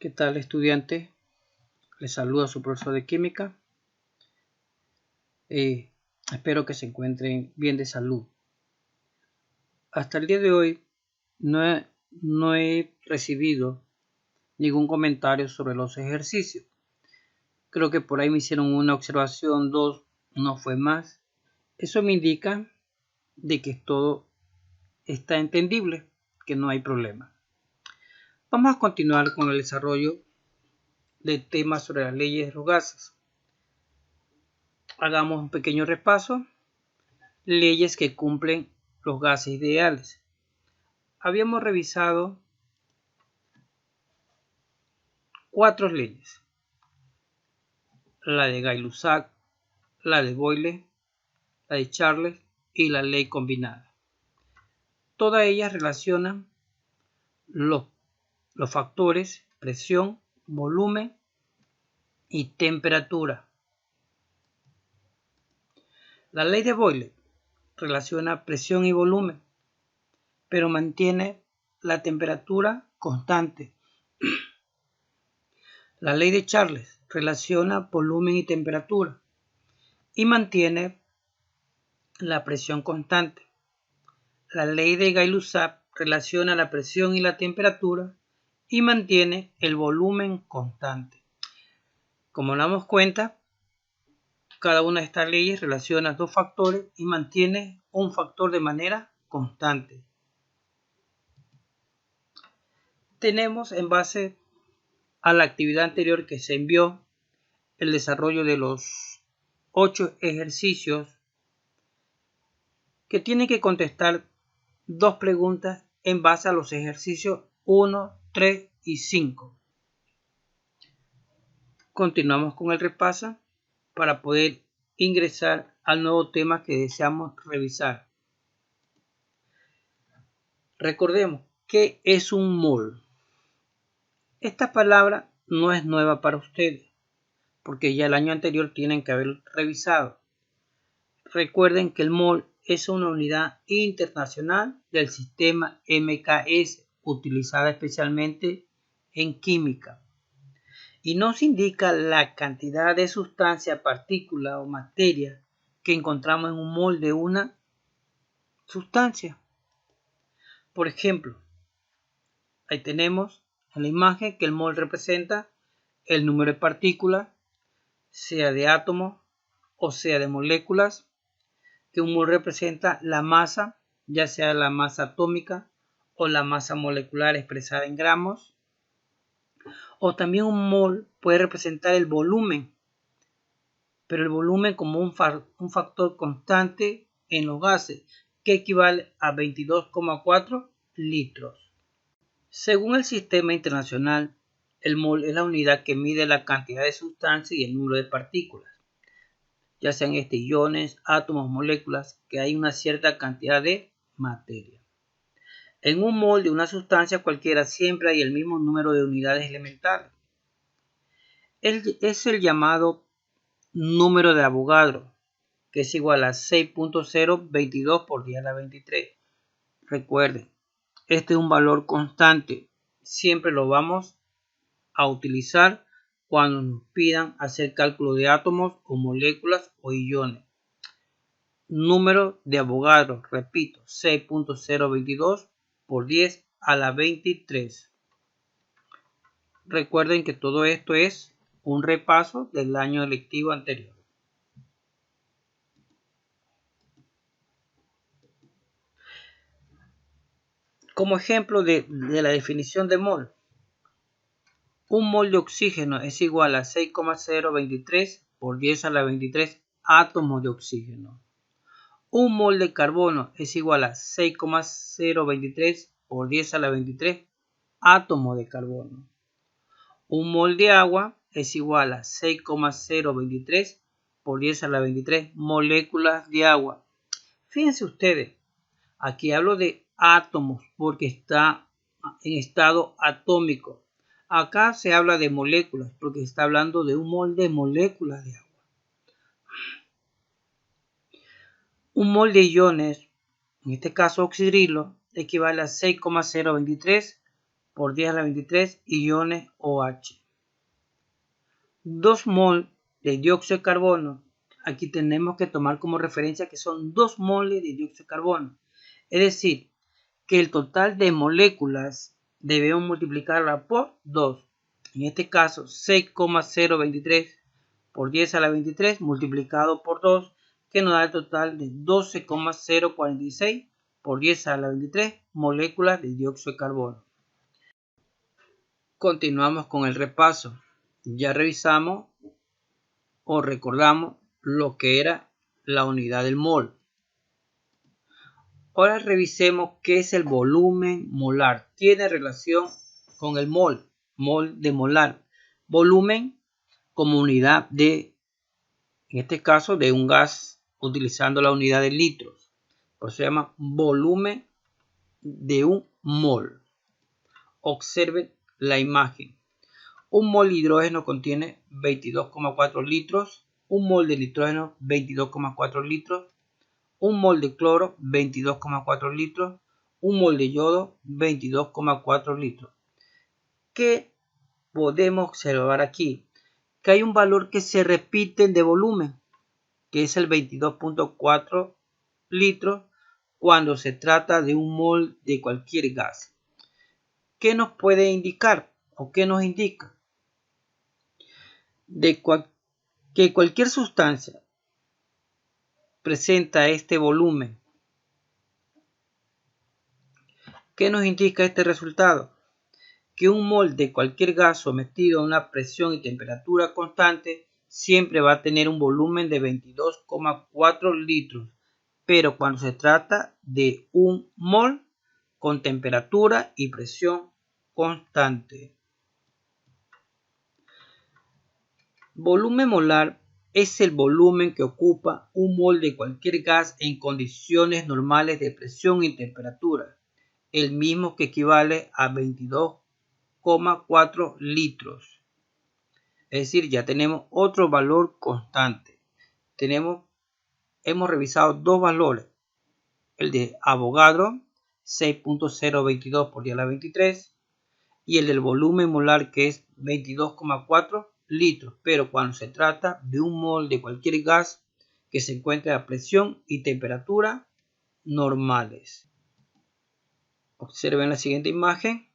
¿Qué tal, estudiante? Les saluda su profesor de química. Espero que se encuentren bien de salud. Hasta el día de hoy no he recibido ningún comentario sobre los ejercicios. Creo que por ahí me hicieron una observación, dos, no fue más. Eso me indica de que todo está entendible, que no hay problema. Vamos a continuar con el desarrollo del tema sobre las leyes de los gases. Hagamos un pequeño repaso. Leyes que cumplen los gases ideales. Habíamos revisado 4 leyes: la de Gay-Lussac, la de Boyle, la de Charles y la ley combinada. Todas ellas relacionan los factores presión, volumen y temperatura. La ley de Boyle relaciona presión y volumen, pero mantiene la temperatura constante. La ley de Charles relaciona volumen y temperatura y mantiene la presión constante. La ley de Gay-Lussac relaciona la presión y la temperatura y mantiene el volumen constante. Como nos damos cuenta, cada una de estas leyes relaciona dos factores y mantiene un factor de manera constante. Tenemos, en base a la actividad anterior que se envió, el desarrollo de los 8 ejercicios que tienen que contestar 2 preguntas en base a los ejercicios 1, 3 y 5. Continuamos con el repaso para poder ingresar al nuevo tema que deseamos revisar. Recordemos, ¿qué es un mol? Esta palabra no es nueva para ustedes, porque ya el año anterior tienen que haber revisado. Recuerden que el mol es una unidad internacional del sistema MKS, utilizada especialmente en química, y nos indica la cantidad de sustancia, partícula o materia que encontramos en un mol de una sustancia. Por ejemplo, ahí tenemos en la imagen que el mol representa el número de partículas, sea de átomos o sea de moléculas, que un mol representa la masa, ya sea la masa atómica o la masa molecular expresada en gramos, o también un mol puede representar el volumen, pero el volumen como un factor constante en los gases, que equivale a 22,4 litros. Según el sistema internacional, el mol es la unidad que mide la cantidad de sustancia y el número de partículas, ya sean iones, átomos, moléculas, que hay una cierta cantidad de materia. En un mol de una sustancia cualquiera siempre hay el mismo número de unidades elementales. Es el llamado número de Avogadro, que es igual a 6.022 por 10 a la 23. Recuerden, este es un valor constante. Siempre lo vamos a utilizar cuando nos pidan hacer cálculo de átomos o moléculas o iones. Número de Avogadro, repito, 6.022 por 10 a la 23. Recuerden que todo esto es un repaso del año lectivo anterior. Como ejemplo de la definición de mol, un mol de oxígeno es igual a 6,023 por 10 a la 23 átomos de oxígeno. Un mol de carbono es igual a 6,023 por 10 a la 23 átomos de carbono. Un mol de agua es igual a 6,023 por 10 a la 23 moléculas de agua. Fíjense ustedes, aquí hablo de átomos porque está en estado atómico. Acá se habla de moléculas porque se está hablando de un mol de moléculas de agua. Un mol de iones, en este caso oxidrilo, equivale a 6,023 por 10 a la 23 iones OH. 2 mol de dióxido de carbono. Aquí tenemos que tomar como referencia que son 2 moles de dióxido de carbono. Es decir, que el total de moléculas debemos multiplicarla por 2. En este caso, 6,023 por 10 a la 23 multiplicado por 2, que nos da el total de 12,046 por 10 a la 23 moléculas de dióxido de carbono. Continuamos con el repaso. Ya revisamos o recordamos lo que era la unidad del mol. Ahora revisemos qué es el volumen molar. Tiene relación con el mol de molar. Volumen como unidad de, en este caso, de un gas utilizando la unidad de litros. Por eso se llama volumen de un mol. Observen la imagen. Un mol de hidrógeno contiene 22,4 litros. Un mol de nitrógeno, 22,4 litros. Un mol de cloro, 22,4 litros. Un mol de yodo, 22,4 litros. ¿Qué podemos observar aquí? Que hay un valor que se repite de volumen, que es el 22,4 litros cuando se trata de un mol de cualquier gas. ¿Qué nos puede indicar o qué nos indica? Que cualquier sustancia presenta este volumen. ¿Qué nos indica este resultado? Que un mol de cualquier gas sometido a una presión y temperatura constante siempre va a tener un volumen de 22,4 litros, pero cuando se trata de un mol con temperatura y presión constante. Volumen molar es el volumen que ocupa un mol de cualquier gas en condiciones normales de presión y temperatura, el mismo que equivale a 22,4 litros. Es decir, ya tenemos otro valor constante. Hemos revisado dos valores, el de Avogadro 6.022 por 10 a la 23 y el del volumen molar que es 22,4 litros, pero cuando se trata de un mol de cualquier gas que se encuentre a presión y temperatura normales. Observen la siguiente imagen.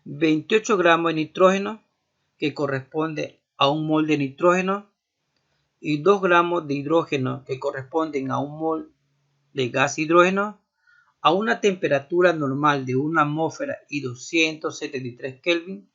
28 gramos de nitrógeno, que corresponde a un mol de nitrógeno, y 2 gramos de hidrógeno, que corresponden a un mol de gas hidrógeno, a una temperatura normal de una atmósfera y 273 Kelvin,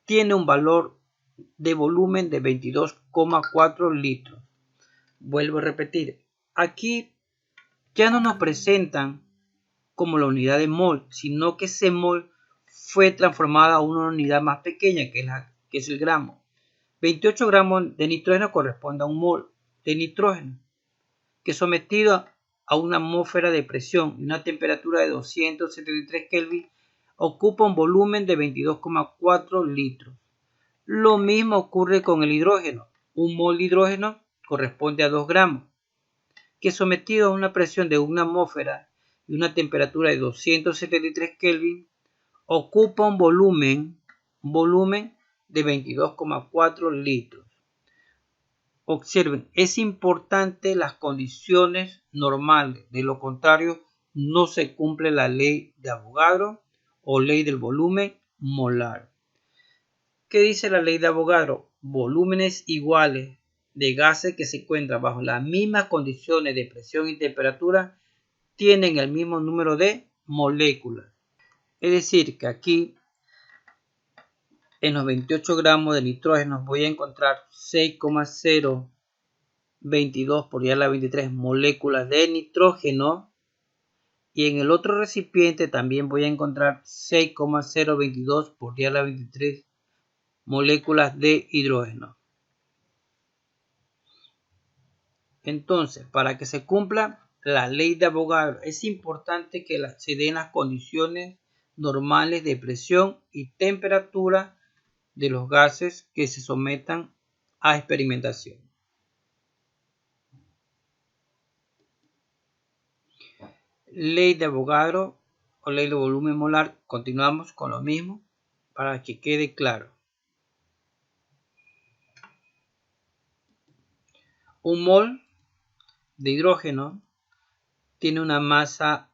tiene un valor de volumen de 22,4 litros. Vuelvo a repetir, aquí ya no nos presentan como la unidad de mol, sino que ese mol fue transformada a una unidad más pequeña, que es el gramo. 28 gramos de nitrógeno corresponde a un mol de nitrógeno, que sometido a una atmósfera de presión y una temperatura de 273 Kelvin ocupa un volumen de 22,4 litros. Lo mismo ocurre con el hidrógeno. Un mol de hidrógeno corresponde a 2 gramos, que sometido a una presión de una atmósfera y una temperatura de 273 Kelvin ocupa un volumen de 22,4 litros. Observen, es importante las condiciones normales, de lo contrario no se cumple la ley de Avogadro o ley del volumen molar. ¿Qué dice la ley de Avogadro? Volúmenes iguales de gases que se encuentran bajo las mismas condiciones de presión y temperatura tienen el mismo número de moléculas. Es decir, que aquí en los 28 gramos de nitrógeno voy a encontrar 6,022 por 10 a la 23 moléculas de nitrógeno, y en el otro recipiente también voy a encontrar 6,022 por 10 a la 23 moléculas de hidrógeno. Entonces, para que se cumpla la ley de Avogadro, es importante que se den las condiciones normales de presión y temperatura de los gases que se sometan a experimentación. Ley de Avogadro, o ley de volumen molar, continuamos con lo mismo para que quede claro. Un mol de hidrógeno tiene una masa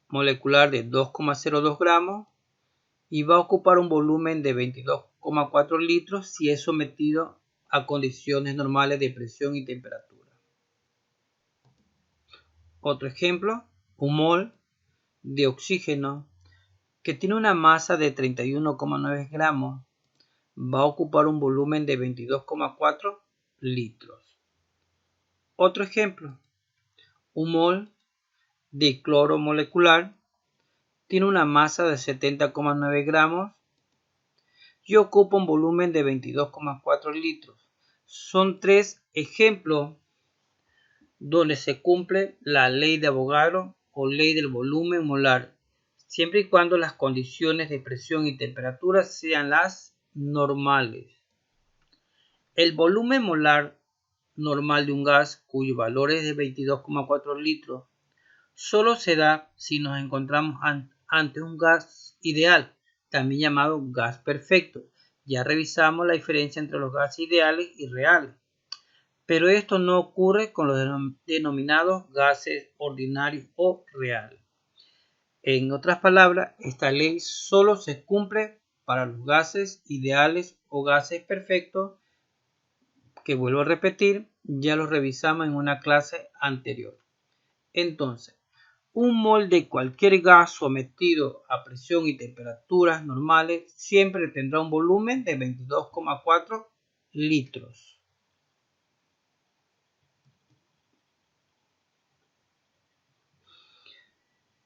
molecular de 2,02 gramos y va a ocupar un volumen de 22,4 litros si es sometido a condiciones normales de presión y temperatura. Otro ejemplo, un mol de oxígeno que tiene una masa de 31,9 gramos va a ocupar un volumen de 22,4 litros. Otro ejemplo, un mol de cloro molecular tiene una masa de 70,9 gramos y ocupa un volumen de 22,4 litros. Son tres ejemplos donde se cumple la ley de Avogadro o ley del volumen molar, siempre y cuando las condiciones de presión y temperatura sean las normales. El volumen molar normal de un gas cuyo valor es de 22,4 litros solo se da si nos encontramos ante un gas ideal, también llamado gas perfecto. Ya revisamos la diferencia entre los gases ideales y reales, pero esto no ocurre con los denominados gases ordinarios o reales. En otras palabras, esta ley solo se cumple para los gases ideales o gases perfectos, que vuelvo a repetir, ya los revisamos en una clase anterior. Entonces, un mol de cualquier gas sometido a presión y temperaturas normales siempre tendrá un volumen de 22,4 litros.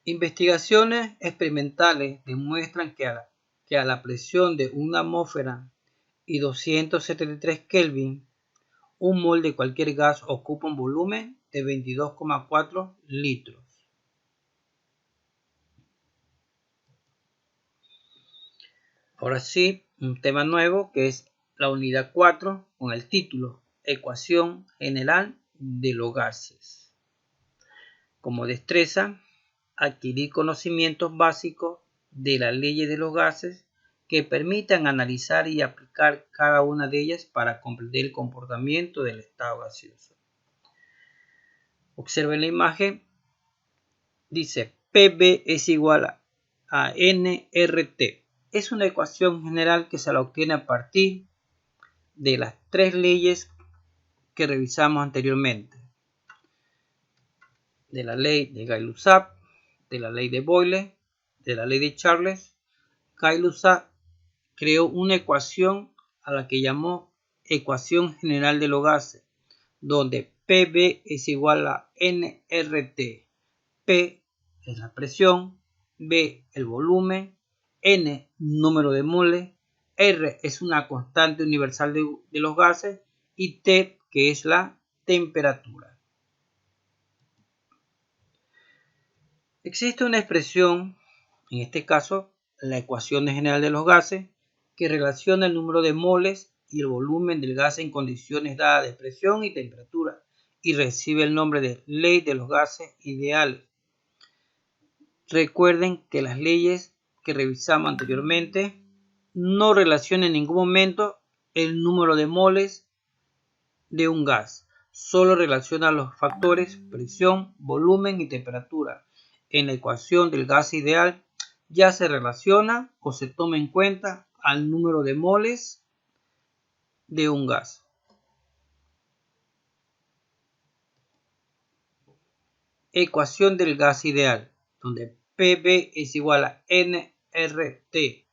Investigaciones experimentales demuestran que a la presión de una atmósfera y 273 Kelvin, un mol de cualquier gas ocupa un volumen de 22,4 litros. Ahora sí, un tema nuevo que es la unidad 4 con el título Ecuación general de los gases. Como destreza, adquirir conocimientos básicos de las leyes de los gases que permitan analizar y aplicar cada una de ellas para comprender el comportamiento del estado gaseoso. Observen la imagen. Dice PV es igual a nRT. Es una ecuación general que se la obtiene a partir de las tres leyes que revisamos anteriormente. De la ley de Gay-Lussac, de la ley de Boyle, de la ley de Charles. Gay-Lussac creó una ecuación a la que llamó ecuación general de los gases, donde PV es igual a nRT. P es la presión, V el volumen, N número de moles, R es una constante universal de los gases y T que es la temperatura. Existe una expresión, en este caso la ecuación general de los gases, que relaciona el número de moles y el volumen del gas en condiciones dadas de presión y temperatura y recibe el nombre de ley de los gases ideales. Recuerden que las leyes que revisamos anteriormente no relacionan en ningún momento el número de moles de un gas, solo relacionan los factores presión, volumen y temperatura. En la ecuación del gas ideal ya se relaciona o se toma en cuenta al número de moles de un gas. Ecuación del gas ideal, donde PV es igual a nRT.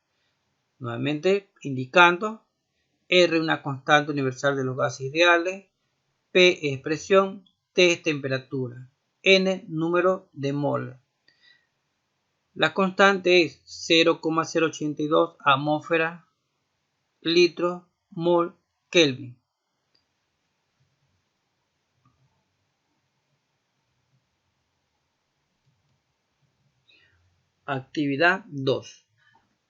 Nuevamente indicando R una constante universal de los gases ideales, P es presión, T es temperatura, N número de moles. La constante es 0,082 atmósfera, litro, mol, Kelvin. Actividad 2.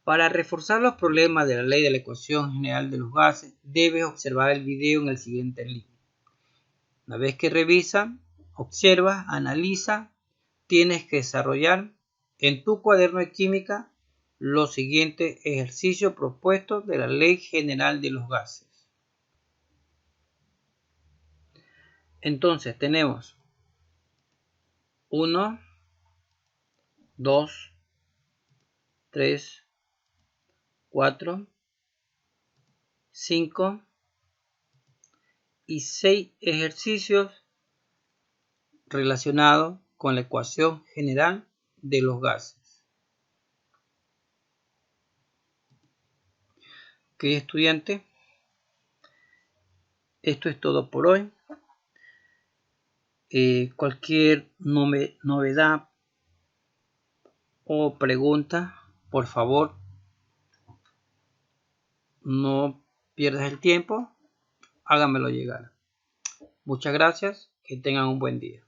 Para reforzar los problemas de la ley de la ecuación general de los gases, debes observar el video en el siguiente link. Una vez que revisa, observa, analiza tienes que desarrollar en tu cuaderno de química los siguientes ejercicios propuestos de la Ley General de los Gases. Entonces tenemos 1, 2, 3, 4, 5 y 6 ejercicios relacionados con la ecuación general de los gases. Ok, estudiante, esto es todo por hoy. Cualquier novedad o pregunta, por favor, no pierdas el tiempo, háganmelo llegar. Muchas gracias, que tengan un buen día.